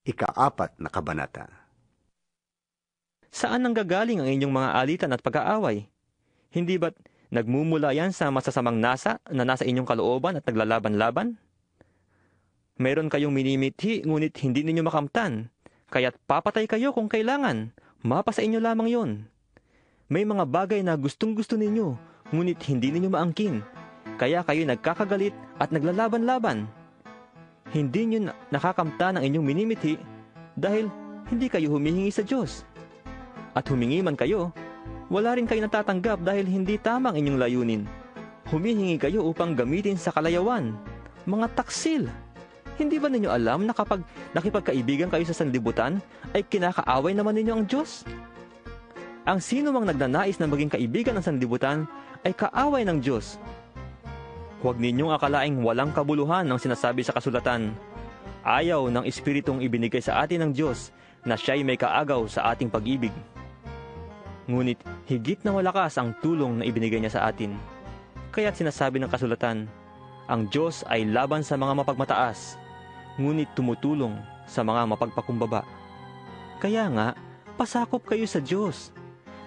Ika-4 na kabanata. Saan nanggagaling ang inyong mga alitan at pag-aaway? Hindi ba't nagmumula yan sa masasamang na nasa inyong kalooban at naglalaban-laban? Mayroon kayong minimithi ngunit hindi ninyo makamtan, kaya't papatay kayo kung kailangan. Mapa sa inyo lamang yon. May mga bagay na gustong-gusto ninyo, ngunit hindi ninyo maangkin, kaya kayo nagkakagalit at naglalaban-laban. Hindi nyo nakakamtan ang inyong minimithi dahil hindi kayo humihingi sa Diyos. At humingi man kayo, wala rin kayo natatanggap dahil hindi tama ang inyong layunin. Humihingi kayo upang gamitin sa kalayawan. Mga taksil! Hindi ba ninyo alam na kapag nakipagkaibigan kayo sa sanlibutan, ay kinakaaway naman ninyo ang Diyos? Ang sino mang nagnanais na maging kaibigan ng sanlibutan, ay kaaway ng Diyos. Huwag ninyong akalaing walang kabuluhan ang sinasabi sa kasulatan. Ayaw ng Espiritong ibinigay sa atin ng Diyos na siya'y may kaagaw sa ating pag-ibig. Ngunit higit na malakas ang tulong na ibinigay niya sa atin. Kaya't sinasabi ng kasulatan, ang Diyos ay laban sa mga mapagmataas, ngunit tumutulong sa mga mapagpakumbaba. Kaya nga, pasakop kayo sa Diyos.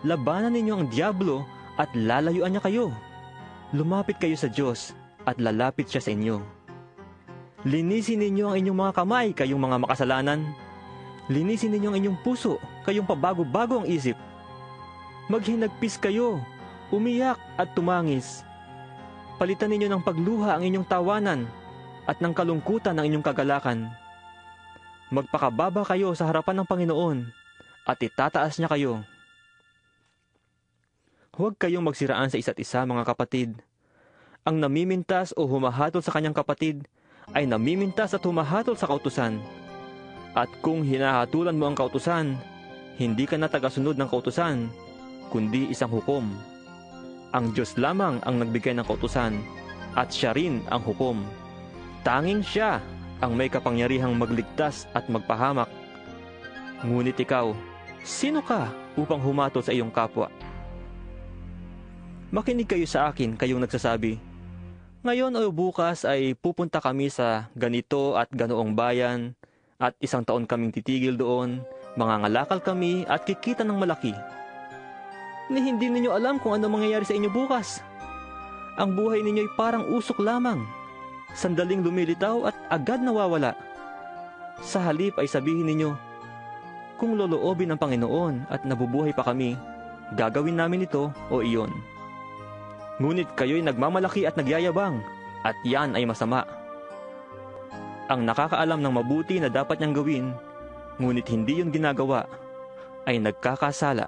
Labanan ninyo ang diablo at lalayuan niya kayo. Lumapit kayo sa Diyos at lalapit siya sa inyo. Linisin ninyo ang inyong mga kamay, kayong mga makasalanan. Linisin ninyo ang inyong puso, kayong pabago-bago ang isip. Maghinagpis kayo, umiyak at tumangis. Palitan ninyo ng pagluha ang inyong tawanan at ng kalungkutan ang inyong kagalakan. Magpakababa kayo sa harapan ng Panginoon at itataas niya kayo. Huwag kayong magsiraan sa isa't isa, mga kapatid. Ang namimintas o humahatol sa kanyang kapatid ay namimintas at humahatol sa kautusan. At kung hinahatulan mo ang kautusan, hindi ka na tagasunod ng kautusan, kundi isang hukom. Ang Diyos lamang ang nagbigay ng kautusan, at siya rin ang hukom. Tanging siya ang may kapangyarihang magligtas at magpahamak. Ngunit ikaw, sino ka upang humatol sa iyong kapwa? Makinig kayo sa akin, kayong nagsasabi, ngayon o bukas ay pupunta kami sa ganito at ganoong bayan, at isang taon kaming titigil doon, mangangalakal kami at kikita ng malaki. Hindi ninyo alam kung ano mangyayari sa inyo bukas. Ang buhay ninyo ay parang usok lamang, sandaling lumilitaw at agad nawawala. Sa halip ay sabihin ninyo, kung loloobin ng Panginoon at nabubuhay pa kami, gagawin namin ito o iyon. Ngunit kayo'y nagmamalaki at nagyayabang, at yan ay masama. Ang nakakaalam ng mabuti na dapat niyang gawin, ngunit hindi yun ginagawa, ay nagkakasala.